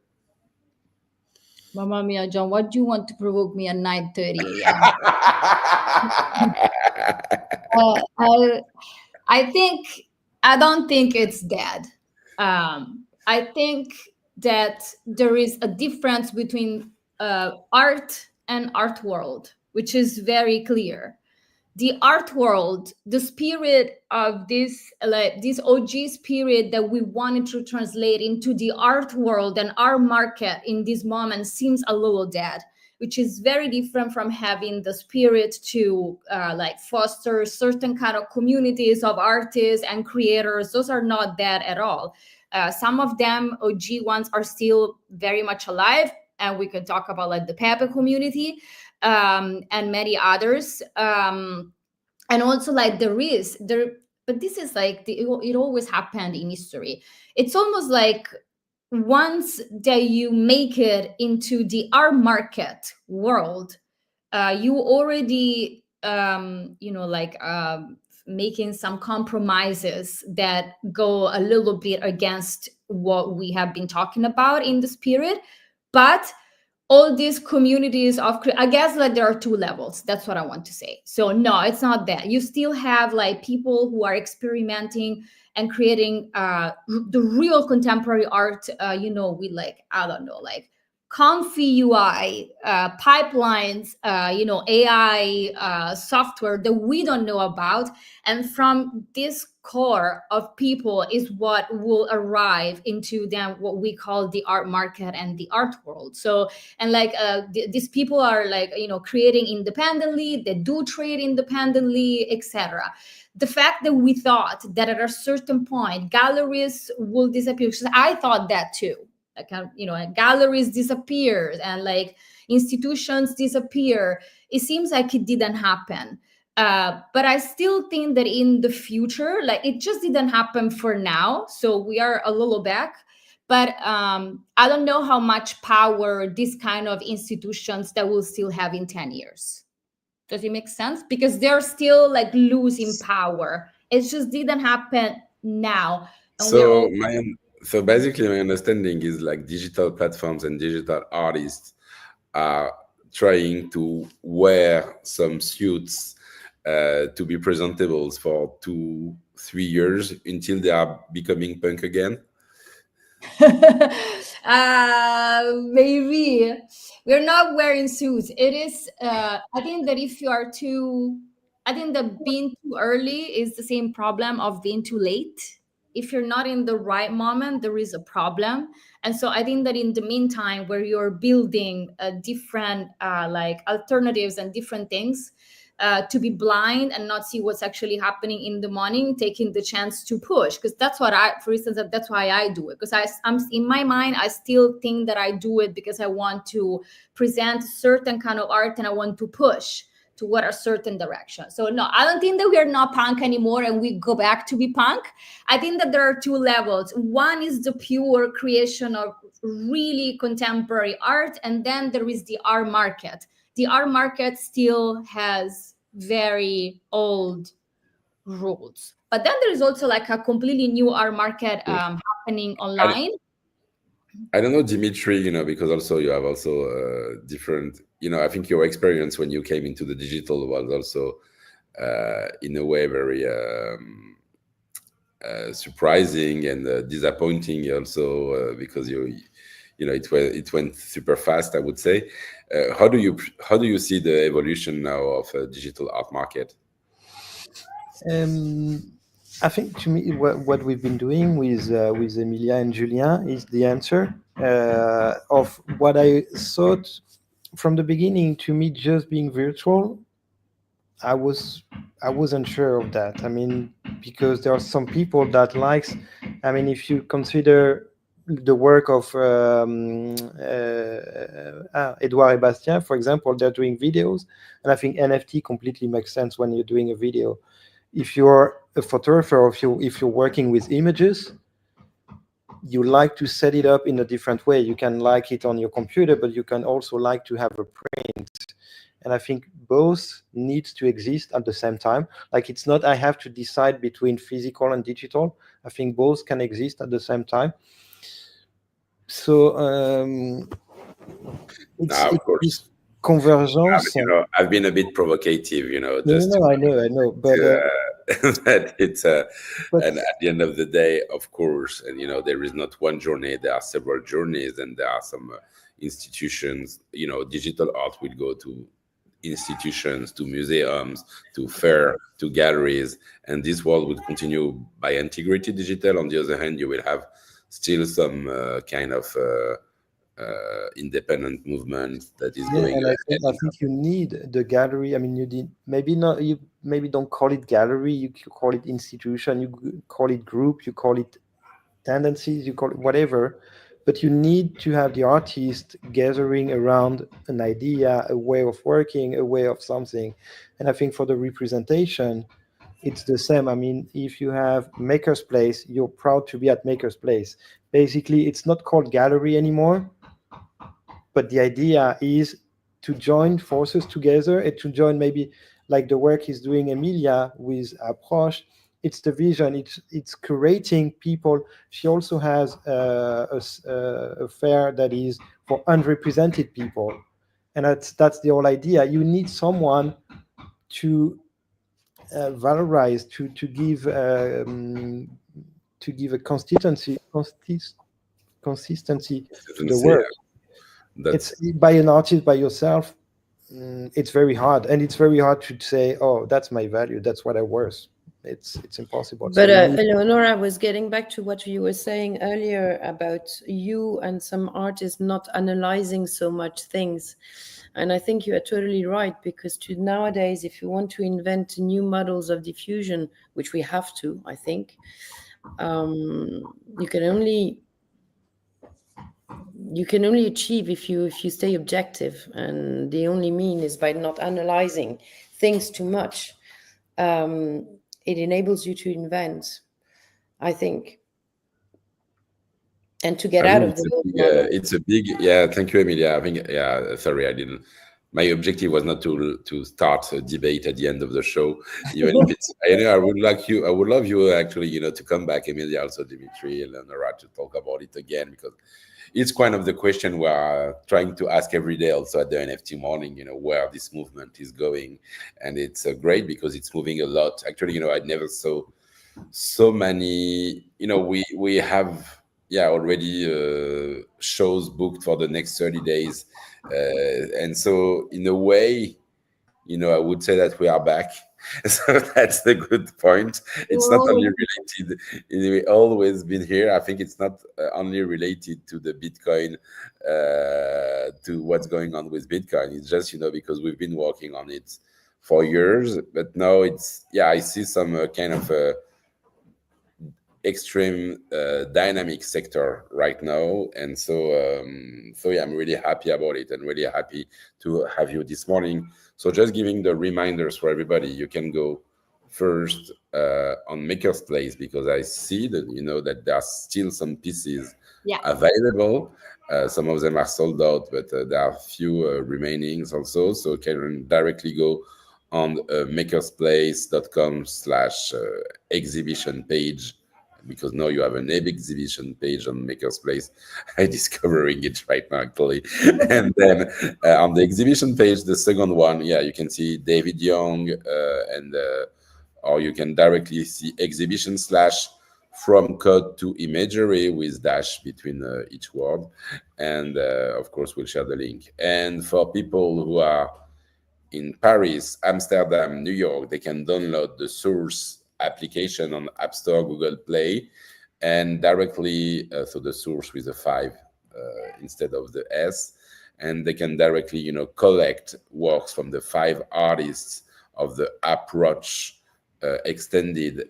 Mamma mia, John, what do you want to provoke me at 9:30 a.m.? I don't think it's dead. I think that there is a difference between art and art world, which is very clear. The art world, the spirit of this OG spirit that we wanted to translate into the art world and our market in this moment seems a little dead, which is very different from having the spirit to foster certain kind of communities of artists and creators. Those are not dead at all. Some of them, OG ones, are still very much alive, and we could talk about the Pepe community and many others. And also but this is it always happened in history. It's almost like once that you make it into the art market world, you already making some compromises that go a little bit against what we have been talking about in the spirit. But all these communities I guess there are two levels. That's what I want to say. So no, it's not that. You still have people who are experimenting and creating the real contemporary art, with I don't know, comfy UI, pipelines, AI software that we don't know about. And from this core of people is what will arrive into then what we call the art market and the art world. So, and like these people are like, creating independently, they do trade independently, etc. The fact that we thought that at a certain point galleries will disappear, because I thought that too. Like, galleries disappear and like institutions disappear. It seems like it didn't happen. But I still think that in the future, like it just didn't happen for now. So we are a little back. But I don't know how much power this kind of institutions that will still have in 10 years. Does it make sense? Because they're still like losing power. It just didn't happen now. And so basically, my understanding is like digital platforms and digital artists are trying to wear some suits to be presentables for 2-3 years until they are becoming punk again. Maybe we're not wearing suits. It is. I think that if you are I think that being too early is the same problem of being too late. If you're not in the right moment, there is a problem. And so I think that in the meantime, where you're building different like alternatives and different things, to be blind and not see what's actually happening in the morning, taking the chance to push. Because that's what for instance, that's why I do it. Because I'm in my mind, I still think that I do it because I want to present certain kind of art and I want to push toward a certain direction. So no, I don't think that we are not punk anymore and we go back to be punk. I think that there are two levels. One is the pure creation of really contemporary art, and then there is the art market. The art market still has very old rules, but then there is also like a completely new art market happening online. I don't know, Dimitri, because also you have also different, I think your experience when you came into the digital was also in a way very surprising and disappointing also because it went super fast, I would say. How do you see the evolution now of a digital art market? I think to me, what we've been doing with Emilia and Julien is the answer of what I thought from the beginning. To me, just being virtual, I wasn't sure of that. I mean, because there are some people that likes. I mean, if you consider the work of Edouard and Bastien, for example, they're doing videos, and I think NFT completely makes sense when you're doing a video. If you're a photographer or if you're working with images, you like to set it up in a different way. You can like it on your computer, but you can also like to have a print. And I think both need to exist at the same time. Like it's not I have to decide between physical and digital. I think both can exist at the same time. So of course. Convergence. I've been a bit provocative, just I know, but that it's and at the end of the day, of course, and there is not one journey, there are several journeys, and there are some institutions. Digital art will go to institutions, to museums, to fair, to galleries, and this world would continue by integrated digital. On the other hand, you will have still some kind of independent movement that is going. And I think you need the gallery. I mean, you did maybe not. You maybe don't call it gallery. You call it institution. You call it group. You call it tendencies. You call it whatever. But you need to have the artist gathering around an idea, a way of working, a way of something. And I think for the representation, it's the same. I mean, if you have Maker's Place, you're proud to be at Maker's Place. Basically, it's not called gallery anymore. But the idea is to join forces together and to join maybe like the work he's doing Emilia with Approche. It's the vision. It's curating people. She also has a fair that is for unrepresented people, and that's the whole idea. You need someone to valorize, to give a consistency to the work. It's by an artist, by yourself. It's very hard, and it's very hard to say, oh, that's my value, that's what I worth. It's impossible. But Eleonora was getting back to what you were saying earlier about you and some artists not analyzing so much things. And I think you are totally right, because nowadays, if you want to invent new models of diffusion, which we have to, I think, you can only achieve if you stay objective, and the only mean is by not analyzing things too much. It enables you to invent, I think, and to get out of the. It's a big, yeah. Thank you, Emilia. I think, yeah. Sorry, I didn't. My objective was not to start a debate at the end of the show, even if it's. I would love you actually, to come back, Emilia, also Dimitri, Eleonora, to talk about it again, because it's kind of the question we're trying to ask every day also at the NFT Morning, where this movement is going. And it's great because it's moving a lot. Actually, I never saw so many, we have, already shows booked for the next 30 days. And so in a way, I would say that we are back. So that's the good point. It's not only related, we've always been here. I think it's not only related to the Bitcoin, to what's going on with Bitcoin. It's just, because we've been working on it for years, but now it's, I see some kind of extreme dynamic sector right now. And so, I'm really happy about it and really happy to have you this morning. So just giving the reminders for everybody, you can go first on Maker's Place, because I see that, that there are still some pieces available. Some of them are sold out, but there are a few remainings also. So you can directly go on makersplace.com/exhibition page, because now you have an exhibition page on Maker's Place. I'm discovering it right now, actually. And then on the exhibition page, the second one, you can see David Young, or you can directly see exhibition / from code to imagery with dash between each word. And of course, we'll share the link. And for people who are in Paris, Amsterdam, New York, they can download the Source application on App Store, Google Play, and directly, so the Source with a 5 instead of the S, and they can directly, collect works from the 5 artists of the Approach extended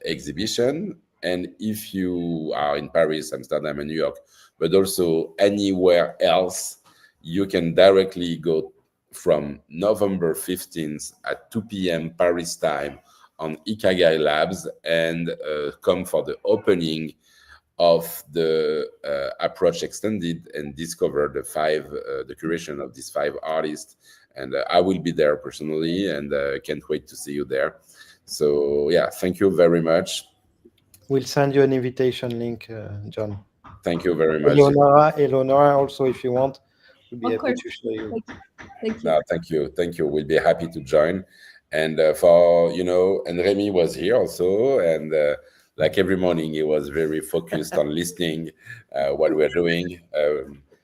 exhibition. And if you are in Paris, Amsterdam, and New York, but also anywhere else, you can directly go from November 15th at 2 p.m. Paris time on Ikagai Labs and come for the opening of the Approach Extended and discover the curation of these 5 artists. And I will be there personally, and can't wait to see you there. So thank you very much. We'll send you an invitation link, John. Thank you very much. Eleonora also, if you want, we'll be happy to show you. Thank you. No, thank you. We'll be happy to join. And and Remy was here also, and like every morning, he was very focused on listening what we're doing.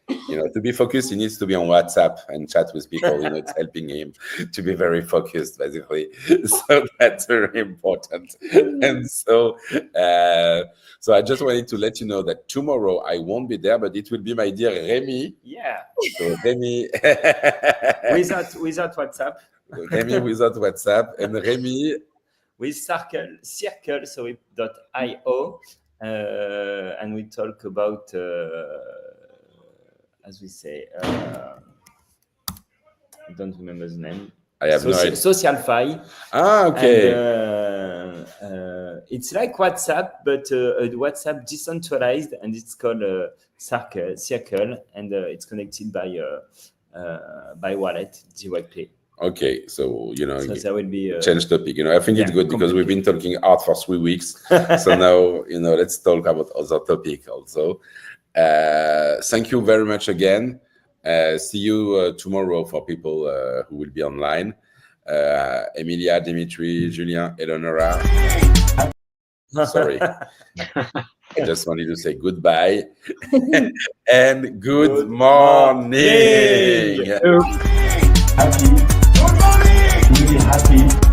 To be focused, he needs to be on WhatsApp and chat with people. It's helping him to be very focused, basically. So that's very important. And so, so I just wanted to let you know that tomorrow I won't be there, but it will be my dear Remy. Yeah. So Remy, without WhatsApp. Remy without WhatsApp, and Remy with circle, so .io, and we talk about, as we say, I don't remember the name. I have no idea. Social-Fi. Okay. And, it's like WhatsApp, but a WhatsApp decentralized, and it's called Circle, and it's connected by wallet directly. Okay, so so there will be change topic. I think it's good because we've been talking art for 3 weeks. So now, let's talk about other topic also. Thank you very much again. See you tomorrow for people who will be online. Emilia, Dimitri, Julien, Eleonora. Sorry. I just wanted to say goodbye and good morning. Happy. Good morning. Really happy.